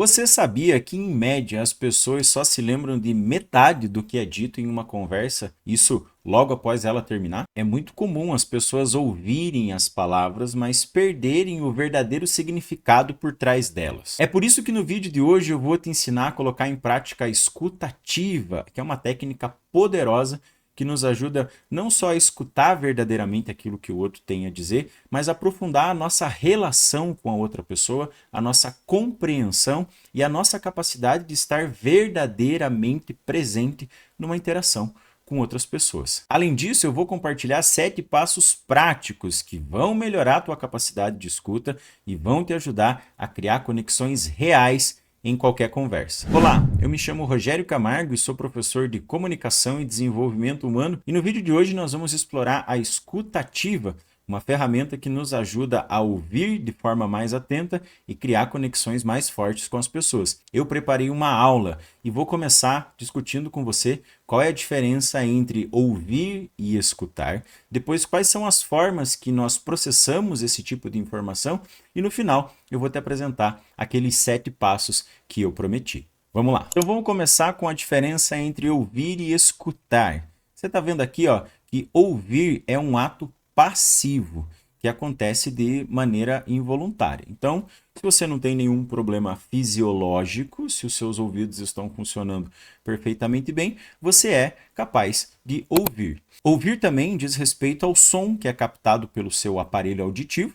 Você sabia que, em média, as pessoas só se lembram de metade do que é dito em uma conversa, isso logo após ela terminar? É muito comum as pessoas ouvirem as palavras, mas perderem o verdadeiro significado por trás delas. É por isso que no vídeo de hoje eu vou te ensinar a colocar em prática a escuta ativa, que é uma técnica poderosa que nos ajuda não só a escutar verdadeiramente aquilo que o outro tem a dizer, mas a aprofundar a nossa relação com a outra pessoa, a nossa compreensão e a nossa capacidade de estar verdadeiramente presente numa interação com outras pessoas. Além disso, eu vou compartilhar 7 passos práticos que vão melhorar a tua capacidade de escuta e vão te ajudar a criar conexões reais em qualquer conversa. Olá, eu me chamo Rogério Camargo e sou professor de Comunicação e Desenvolvimento Humano, e no vídeo de hoje nós vamos explorar a escuta ativa, uma ferramenta que nos ajuda a ouvir de forma mais atenta e criar conexões mais fortes com as pessoas. Eu preparei uma aula e vou começar discutindo com você qual é a diferença entre ouvir e escutar, depois quais são as formas que nós processamos esse tipo de informação e no final eu vou te apresentar aqueles 7 passos que eu prometi. Vamos lá. Então vamos começar com a diferença entre ouvir e escutar. Você está vendo aqui, ó, que ouvir é um ato passivo, que acontece de maneira involuntária. Então, se você não tem nenhum problema fisiológico, se os seus ouvidos estão funcionando perfeitamente bem, você é capaz de ouvir. Ouvir também diz respeito ao som que é captado pelo seu aparelho auditivo,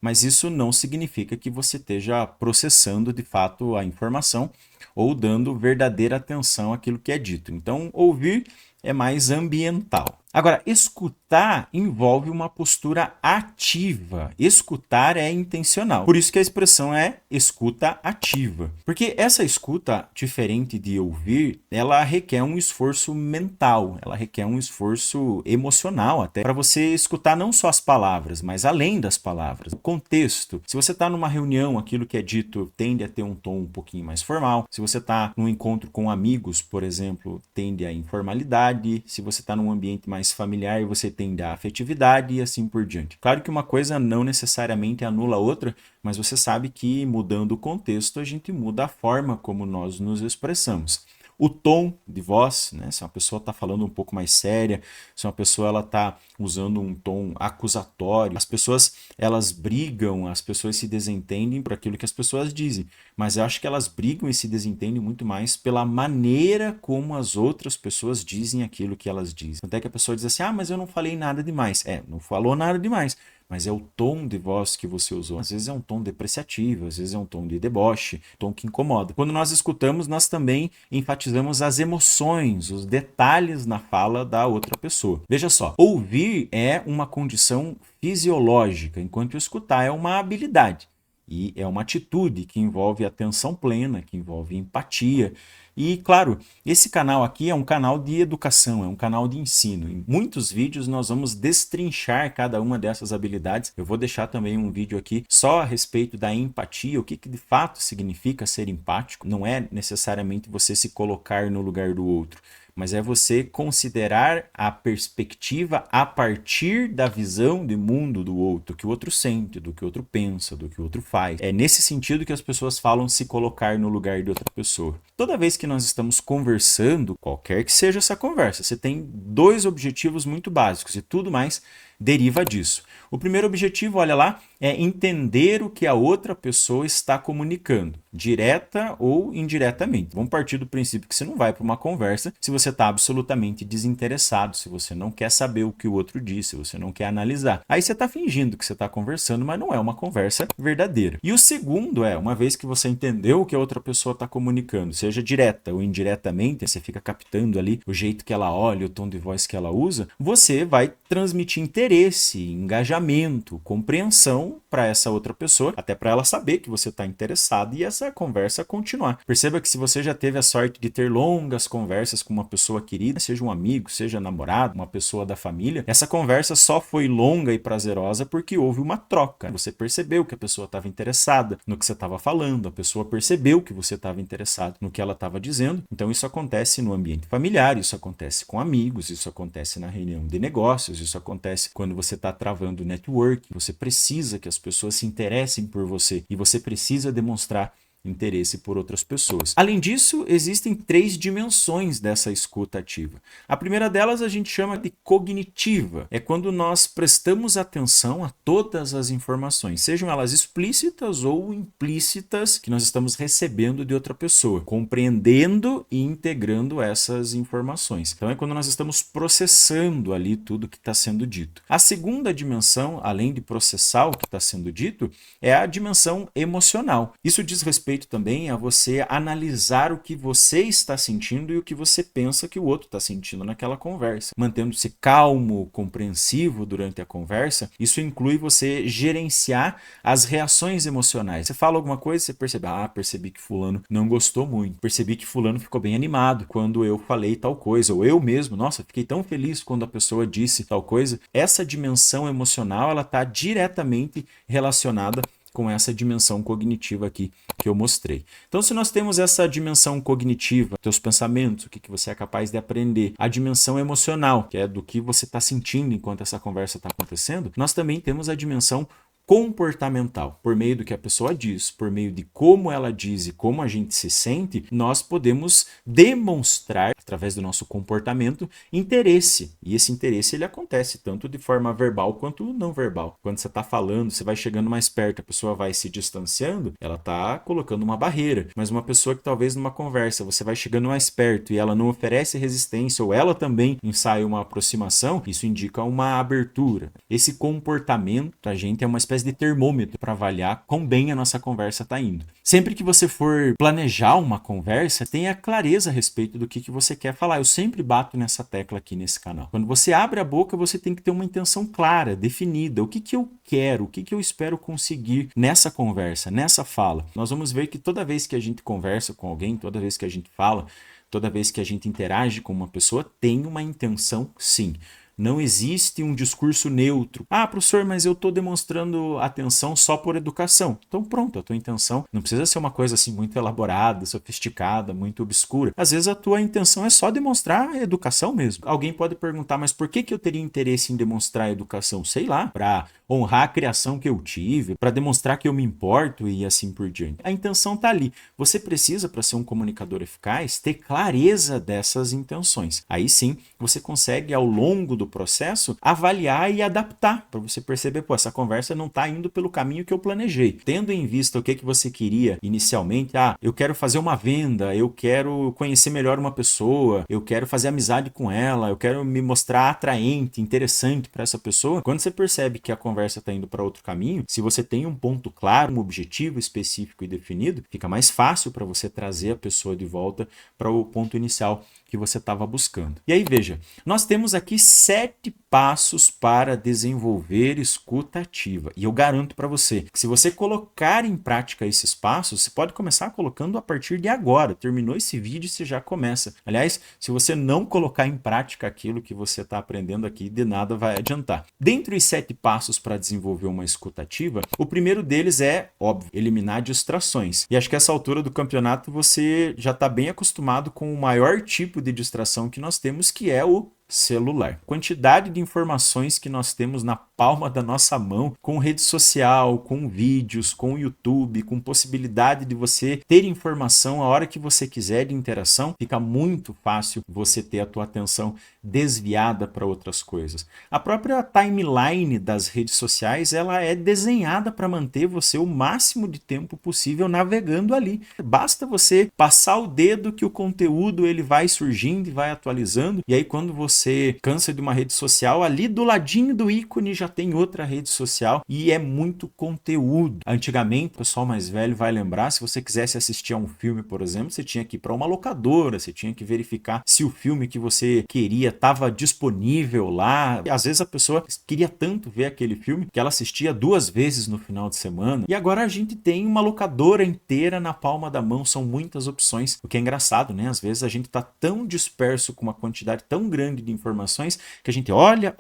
mas isso não significa que você esteja processando de fato a informação ou dando verdadeira atenção àquilo que é dito. Então, ouvir é mais ambiental. Agora, escutar envolve uma postura ativa. Escutar é intencional. Por isso que a expressão é escuta ativa. Porque essa escuta, diferente de ouvir, ela requer um esforço mental, ela requer um esforço emocional até, para você escutar não só as palavras, mas além das palavras. O contexto. Se você está numa reunião, aquilo que é dito tende a ter um tom um pouquinho mais formal. Se você está num encontro com amigos, por exemplo, tende à informalidade. Se você está num ambiente mais familiar, você tende à afetividade e assim por diante. Claro que uma coisa não necessariamente anula a outra, mas você sabe que mudando o contexto, a gente muda a forma como nós nos expressamos. O tom de voz, né? Se uma pessoa está falando um pouco mais séria, se uma pessoa está usando um tom acusatório, as pessoas elas brigam, as pessoas se desentendem por aquilo que as pessoas dizem, mas eu acho que elas brigam e se desentendem muito mais pela maneira como as outras pessoas dizem aquilo que elas dizem. Até que a pessoa diz assim, mas eu não falei nada demais. Não falou nada demais, mas é o tom de voz que você usou. Às vezes é um tom depreciativo, às vezes é um tom de deboche, um tom que incomoda. Quando nós escutamos, nós também enfatizamos as emoções, os detalhes na fala da outra pessoa. Veja só, ouvir é uma condição fisiológica, enquanto escutar é uma habilidade. E é uma atitude que envolve atenção plena, que envolve empatia. E, claro, esse canal aqui é um canal de educação, é um canal de ensino. Em muitos vídeos nós vamos destrinchar cada uma dessas habilidades. Eu vou deixar também um vídeo aqui só a respeito da empatia, o que de fato significa ser empático. Não é necessariamente você se colocar no lugar do outro, mas é você considerar a perspectiva a partir da visão de mundo do outro, do que o outro sente, do que o outro pensa, do que o outro faz. É nesse sentido que as pessoas falam se colocar no lugar de outra pessoa. Toda vez que nós estamos conversando, qualquer que seja essa conversa, você tem 2 objetivos muito básicos e tudo mais deriva disso. O primeiro objetivo, olha lá, é entender o que a outra pessoa está comunicando, direta ou indiretamente. Vamos partir do princípio que você não vai para uma conversa se você está absolutamente desinteressado, se você não quer saber o que o outro disse, se você não quer analisar. Aí você está fingindo que você está conversando, mas não é uma conversa verdadeira. E o segundo é, uma vez que você entendeu o que a outra pessoa está comunicando, seja direta ou indiretamente, você fica captando ali o jeito que ela olha, o tom de voz que ela usa, você vai transmitir interesse, engajamento, compreensão para essa outra pessoa, até para ela saber que você está interessado e essa conversa continuar. Perceba que se você já teve a sorte de ter longas conversas com uma pessoa querida, seja um amigo, seja namorado, uma pessoa da família, essa conversa só foi longa e prazerosa porque houve uma troca. Você percebeu que a pessoa estava interessada no que você estava falando, a pessoa percebeu que você estava interessado no que ela estava dizendo. Então isso acontece no ambiente familiar, isso acontece com amigos, isso acontece na reunião de negócios, isso acontece quando você está travando network. Você precisa que as pessoas se interessem por você e você precisa demonstrar interesse por outras pessoas. Além disso, existem 3 dimensões dessa escuta ativa. A primeira delas a gente chama de cognitiva. É quando nós prestamos atenção a todas as informações, sejam elas explícitas ou implícitas, que nós estamos recebendo de outra pessoa, compreendendo e integrando essas informações. Então é quando nós estamos processando ali tudo que está sendo dito. A segunda dimensão, além de processar o que está sendo dito, é a dimensão emocional. Isso diz respeito também a você analisar o que você está sentindo e o que você pensa que o outro está sentindo naquela conversa. Mantendo-se calmo, compreensivo durante a conversa, isso inclui você gerenciar as reações emocionais. Você fala alguma coisa, você percebe, percebi que fulano não gostou muito, percebi que fulano ficou bem animado quando eu falei tal coisa, ou eu mesmo, nossa, fiquei tão feliz quando a pessoa disse tal coisa. Essa dimensão emocional, ela está diretamente relacionada com essa dimensão cognitiva aqui que eu mostrei. Então, se nós temos essa dimensão cognitiva, teus pensamentos, o que você é capaz de aprender, a dimensão emocional, que é do que você está sentindo enquanto essa conversa está acontecendo, nós também temos a dimensão comportamental. Por meio do que a pessoa diz, por meio de como ela diz e como a gente se sente, nós podemos demonstrar, através do nosso comportamento, interesse. E esse interesse ele acontece tanto de forma verbal quanto não verbal. Quando você está falando, você vai chegando mais perto, a pessoa vai se distanciando, ela está colocando uma barreira. Mas uma pessoa que talvez numa conversa você vai chegando mais perto e ela não oferece resistência, ou ela também ensaia uma aproximação, isso indica uma abertura. Esse comportamento, a gente é uma espécie de termômetro para avaliar quão bem a nossa conversa está indo. Sempre que você for planejar uma conversa, tenha clareza a respeito do que você quer falar. Eu sempre bato nessa tecla aqui nesse canal. Quando você abre a boca, você tem que ter uma intenção clara, definida. O que eu quero, o que eu espero conseguir nessa conversa, nessa fala. Nós vamos ver que toda vez que a gente conversa com alguém, toda vez que a gente fala, toda vez que a gente interage com uma pessoa, tem uma intenção sim. Não existe um discurso neutro. Professor, mas eu estou demonstrando atenção só por educação. Então pronto, a tua intenção não precisa ser uma coisa assim muito elaborada, sofisticada, muito obscura. Às vezes a tua intenção é só demonstrar a educação mesmo. Alguém pode perguntar, mas por que eu teria interesse em demonstrar a educação? Sei lá, para honrar a criação que eu tive, para demonstrar que eu me importo e assim por diante. A intenção está ali. Você precisa, para ser um comunicador eficaz, ter clareza dessas intenções. Aí sim, você consegue, ao longo do processo, avaliar e adaptar, para você perceber, essa conversa não está indo pelo caminho que eu planejei. Tendo em vista o que você queria inicialmente, eu quero fazer uma venda, eu quero conhecer melhor uma pessoa, eu quero fazer amizade com ela, eu quero me mostrar atraente, interessante para essa pessoa. Quando você percebe que a conversa está indo para outro caminho, se você tem um ponto claro, um objetivo específico e definido, fica mais fácil para você trazer a pessoa de volta para o ponto inicial que você estava buscando. E aí, veja, nós temos aqui 7 passos para desenvolver escuta ativa. E eu garanto para você que se você colocar em prática esses passos, você pode começar colocando a partir de agora. Terminou esse vídeo, você já começa. Aliás, se você não colocar em prática aquilo que você está aprendendo aqui, de nada vai adiantar. Dentre os 7 passos para desenvolver uma escuta ativa, o primeiro deles é, óbvio, eliminar distrações. E acho que essa altura do campeonato você já está bem acostumado com o maior tipo de distração que nós temos, que é o celular. Quantidade de informações que nós temos na palma da nossa mão, com rede social, com vídeos, com YouTube, com possibilidade de você ter informação a hora que você quiser de interação, fica muito fácil você ter a tua atenção desviada para outras coisas. A própria timeline das redes sociais, ela é desenhada para manter você o máximo de tempo possível navegando ali. Basta você passar o dedo que o conteúdo ele vai surgindo e vai atualizando, e aí quando você cansa de uma rede social, ali do ladinho do ícone já tem outra rede social e é muito conteúdo. Antigamente, o pessoal mais velho vai lembrar, se você quisesse assistir a um filme, por exemplo, você tinha que ir para uma locadora, você tinha que verificar se o filme que você queria estava disponível lá. E às vezes a pessoa queria tanto ver aquele filme que ela assistia 2 vezes no final de semana. E agora a gente tem uma locadora inteira na palma da mão, são muitas opções. O que é engraçado, né? Às vezes a gente está tão disperso com uma quantidade tão grande de informações que a gente olha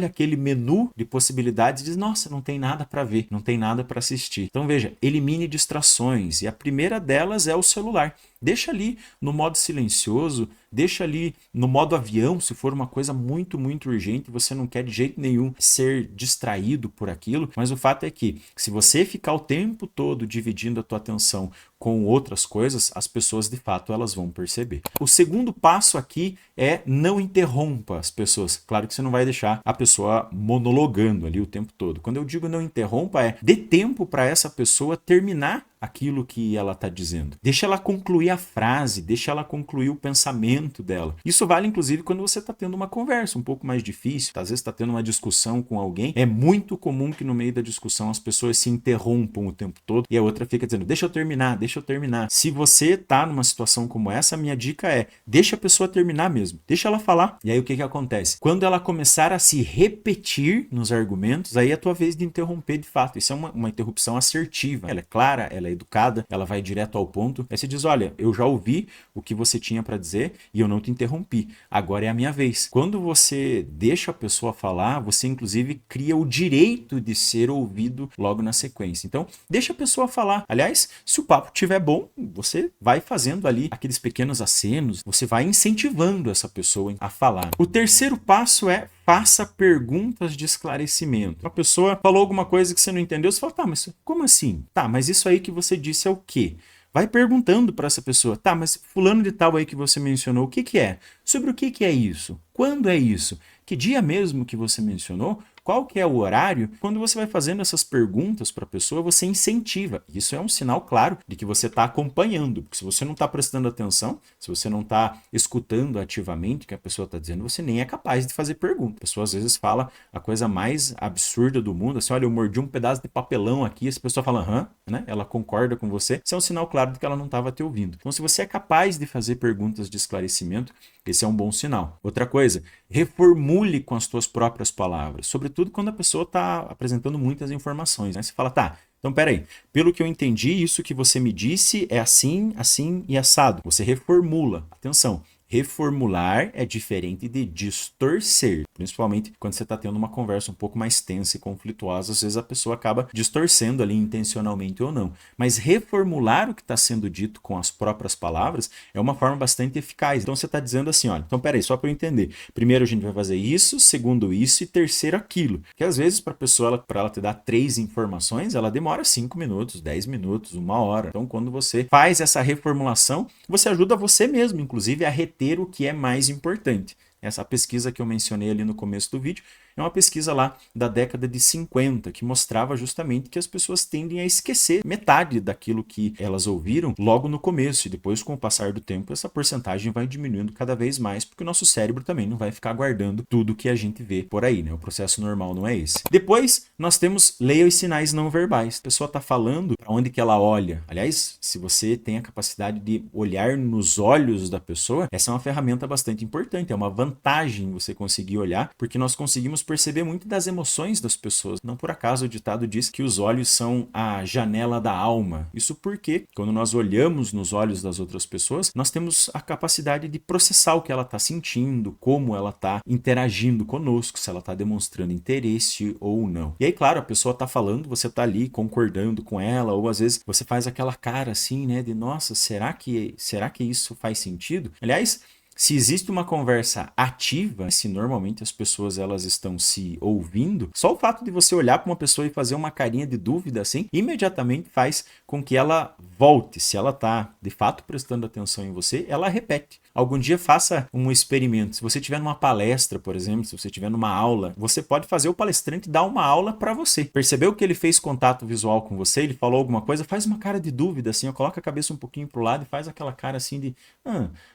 aquele menu de possibilidades e diz, nossa, não tem nada para ver, não tem nada para assistir. Então veja, elimine distrações e a primeira delas é o celular. deixa ali no modo silencioso, deixa ali no modo avião, se for uma coisa muito, muito urgente, você não quer de jeito nenhum ser distraído por aquilo, mas o fato é que se você ficar o tempo todo dividindo a tua atenção com outras coisas, as pessoas de fato elas vão perceber. O segundo passo aqui é não interrompa as pessoas. Claro que você não vai deixar a pessoa monologando ali o tempo todo. Quando eu digo não interrompa, é dê tempo para essa pessoa terminar aquilo que ela está dizendo. Deixa ela concluir a frase, deixa ela concluir o pensamento dela. Isso vale inclusive quando você está tendo uma conversa um pouco mais difícil, às vezes está tendo uma discussão com alguém. É muito comum que no meio da discussão as pessoas se interrompam o tempo todo e a outra fica dizendo, deixa eu terminar, deixa eu terminar. Se você está numa situação como essa, a minha dica é, deixa a pessoa terminar mesmo, deixa ela falar. E aí o que acontece? Quando ela começar a se repetir nos argumentos, aí é a tua vez de interromper de fato. Isso é uma interrupção assertiva. Ela é clara, ela é educada, ela vai direto ao ponto. Aí você diz, olha, eu já ouvi o que você tinha para dizer e eu não te interrompi. Agora é a minha vez. Quando você deixa a pessoa falar, você inclusive cria o direito de ser ouvido logo na sequência. Então, deixa a pessoa falar. Aliás, se o papo estiver bom, você vai fazendo ali aqueles pequenos acenos, você vai incentivando essa pessoa a falar. O terceiro passo é faça perguntas de esclarecimento. A pessoa falou alguma coisa que você não entendeu, você fala, tá, mas como assim? Tá, mas isso aí que você disse é o quê? Vai perguntando para essa pessoa, tá, mas fulano de tal aí que você mencionou, o que que é? Sobre o que é isso? Quando é isso? Que dia mesmo que você mencionou? Qual que é o horário? Quando você vai fazendo essas perguntas para a pessoa, você incentiva. Isso é um sinal claro de que você está acompanhando. Porque se você não está prestando atenção, se você não está escutando ativamente o que a pessoa está dizendo, você nem é capaz de fazer pergunta. A pessoa às vezes fala a coisa mais absurda do mundo, assim, olha, eu mordi um pedaço de papelão aqui, essa pessoa fala, aham, né? Ela concorda com você. Isso é um sinal claro de que ela não estava te ouvindo. Então, se você é capaz de fazer perguntas de esclarecimento, esse é um bom sinal. Outra coisa, reformule com as tuas próprias palavras, sobretudo quando a pessoa está apresentando muitas informações, né? Você fala, tá, então peraí, pelo que eu entendi, isso que você me disse é assim, assim e assado. Você reformula. Atenção, reformular é diferente de distorcer, principalmente quando você está tendo uma conversa um pouco mais tensa e conflituosa, às vezes a pessoa acaba distorcendo ali intencionalmente ou não. Mas reformular o que está sendo dito com as próprias palavras é uma forma bastante eficaz. Então você está dizendo assim, olha, então peraí, só para eu entender. Primeiro a gente vai fazer isso, segundo isso e terceiro aquilo. Que às vezes para a pessoa, para ela te dar 3 informações, ela demora 5 minutos, 10 minutos, 1 hora. Então quando você faz essa reformulação, você ajuda você mesmo, inclusive, a reter o que é mais importante. Essa pesquisa que eu mencionei ali no começo do vídeo é uma pesquisa lá da década de 50, que mostrava justamente que as pessoas tendem a esquecer metade daquilo que elas ouviram logo no começo, e depois, com o passar do tempo, essa porcentagem vai diminuindo cada vez mais, porque o nosso cérebro também não vai ficar guardando tudo que a gente vê por aí, né? O processo normal não é esse. Depois, nós temos leia os sinais não verbais. A pessoa está falando para onde que ela olha. Aliás, se você tem a capacidade de olhar nos olhos da pessoa, essa é uma ferramenta bastante importante, é uma vantagem você conseguir olhar, porque nós conseguimos perceber muito das emoções das pessoas. Não por acaso o ditado diz que os olhos são a janela da alma. Isso porque, quando nós olhamos nos olhos das outras pessoas, nós temos a capacidade de processar o que ela está sentindo, como ela está interagindo conosco, se ela está demonstrando interesse ou não. E aí, claro, a pessoa está falando, você está ali concordando com ela, ou às vezes você faz aquela cara assim, né, de nossa, será que isso faz sentido? Aliás, se existe uma conversa ativa, se normalmente as pessoas elas estão se ouvindo, só o fato de você olhar para uma pessoa e fazer uma carinha de dúvida assim, imediatamente faz com que ela volte. Se ela está de fato prestando atenção em você, ela repete. Algum dia faça um experimento. Se você estiver numa palestra, por exemplo, se você estiver numa aula, você pode fazer o palestrante dar uma aula para você. Percebeu que ele fez contato visual com você, ele falou alguma coisa, faz uma cara de dúvida assim, ó, coloca a cabeça um pouquinho para o lado e faz aquela cara assim de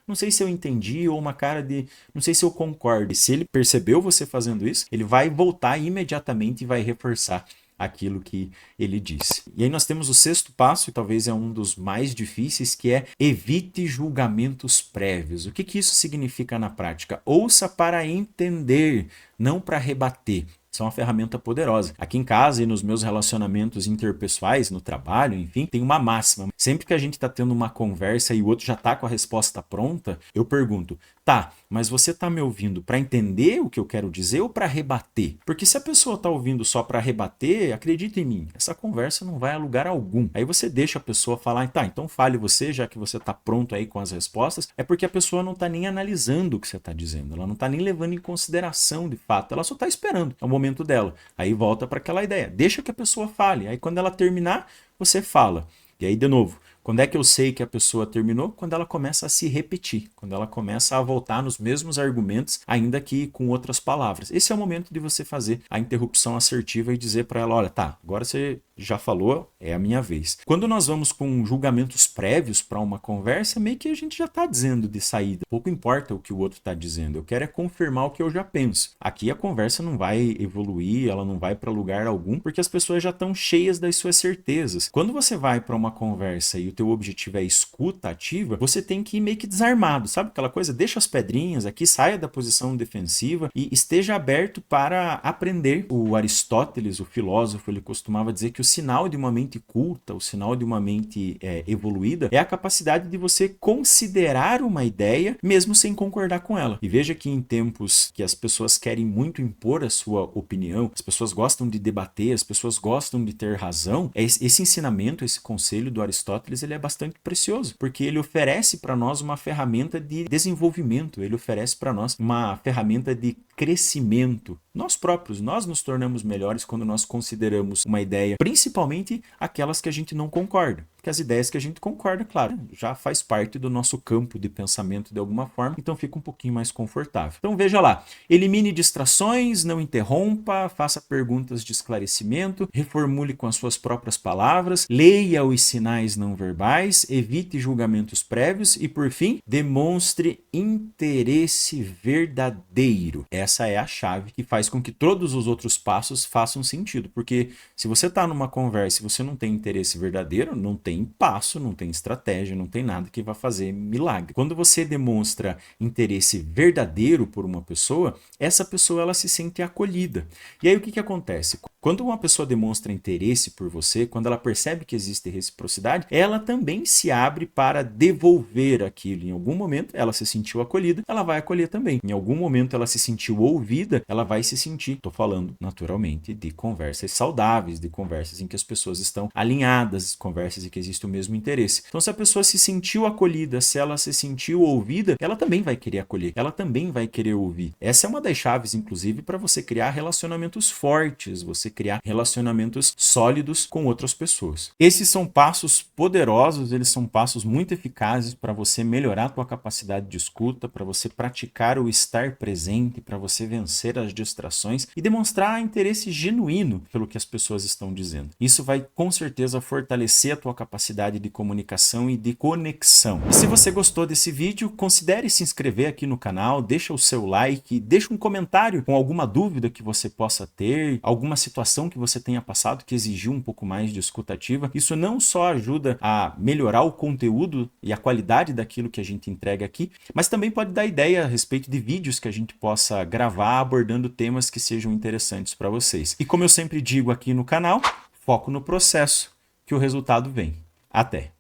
não sei se eu entendi, ou uma cara de não sei se eu concordo. E se ele percebeu você fazendo isso, ele vai voltar imediatamente e vai reforçar aquilo que ele disse. E aí nós temos o sexto passo, e talvez é um dos mais difíceis, que é evite julgamentos prévios. O que isso significa na prática? Ouça para entender, não para rebater. São uma ferramenta poderosa. Aqui em casa e nos meus relacionamentos interpessoais, no trabalho, enfim, tem uma máxima. Sempre que a gente está tendo uma conversa e o outro já está com a resposta pronta, eu pergunto, tá, mas você está me ouvindo para entender o que eu quero dizer ou para rebater? Porque se a pessoa está ouvindo só para rebater, acredita em mim, essa conversa não vai a lugar algum. Aí você deixa a pessoa falar, tá, então fale você, já que você está pronto aí com as respostas, é porque a pessoa não está nem analisando o que você está dizendo, ela não está nem levando em consideração de fato, ela só está esperando, é o momento dela. Aí volta para aquela ideia, deixa que a pessoa fale, aí quando ela terminar, você fala. E aí, de novo, quando é que eu sei que a pessoa terminou? Quando ela começa a se repetir, quando ela começa a voltar nos mesmos argumentos, ainda que com outras palavras. Esse é o momento de você fazer a interrupção assertiva e dizer para ela, olha, tá, agora você já falou, é a minha vez. Quando nós vamos com julgamentos prévios para uma conversa, meio que a gente já está dizendo de saída. Pouco importa o que o outro está dizendo, eu quero é confirmar o que eu já penso. Aqui a conversa não vai evoluir, ela não vai para lugar algum, porque as pessoas já estão cheias das suas certezas. Quando você vai para uma conversa e o teu objetivo é escuta ativa, você tem que ir meio que desarmado, sabe aquela coisa? Deixa as pedrinhas aqui, saia da posição defensiva e esteja aberto para aprender. O Aristóteles, o filósofo, ele costumava dizer que o sinal de uma mente culta, o sinal de uma mente evoluída, é a capacidade de você considerar uma ideia mesmo sem concordar com ela. E veja que em tempos que as pessoas querem muito impor a sua opinião, as pessoas gostam de debater, as pessoas gostam de ter razão, esse ensinamento, esse conselho do Aristóteles, ele é bastante precioso, porque ele oferece para nós uma ferramenta de desenvolvimento, ele oferece para nós uma ferramenta de crescimento. Nós próprios, nós nos tornamos melhores quando nós consideramos uma ideia, principalmente aquelas que a gente não concorda. Porque as ideias que a gente concorda, claro, já faz parte do nosso campo de pensamento de alguma forma, então fica um pouquinho mais confortável. Então veja lá, elimine distrações, não interrompa, faça perguntas de esclarecimento, reformule com as suas próprias palavras, leia os sinais não verbais, evite julgamentos prévios e, por fim, demonstre interesse verdadeiro. Essa é a chave que faz com que todos os outros passos façam sentido, porque se você está numa conversa e você não tem interesse verdadeiro, não tem passo, não tem estratégia, não tem nada que vá fazer milagre. Quando você demonstra interesse verdadeiro por uma pessoa, essa pessoa ela se sente acolhida. E aí o que acontece? Quando uma pessoa demonstra interesse por você, quando ela percebe que existe reciprocidade, ela também se abre para devolver aquilo. Em algum momento ela se sentiu acolhida, ela vai acolher também. Em algum momento ela se sentiu ouvida, ela vai se sentir. Estou falando naturalmente de conversas saudáveis, de conversas em que as pessoas estão alinhadas, conversas em que existe o mesmo interesse. Então se a pessoa se sentiu acolhida, se ela se sentiu ouvida, ela também vai querer acolher, ela também vai querer ouvir. Essa é uma das chaves, inclusive, para você criar relacionamentos fortes, você criar relacionamentos sólidos com outras pessoas. Esses são passos poderosos, eles são passos muito eficazes para você melhorar a tua capacidade de escuta, para você praticar o estar presente, para você vencer as distrações e demonstrar interesse genuíno pelo que as pessoas estão dizendo. Isso vai com certeza fortalecer a tua capacidade de comunicação e de conexão. E se você gostou desse vídeo, considere se inscrever aqui no canal, deixa o seu like, deixa um comentário com alguma dúvida que você possa ter, alguma situação que você tenha passado que exigiu um pouco mais de escuta ativa. Isso não só ajuda a melhorar o conteúdo e a qualidade daquilo que a gente entrega aqui, mas também pode dar ideia a respeito de vídeos que a gente possa gravar abordando temas que sejam interessantes para vocês. E como eu sempre digo aqui no canal, foco no processo, que o resultado vem. Até!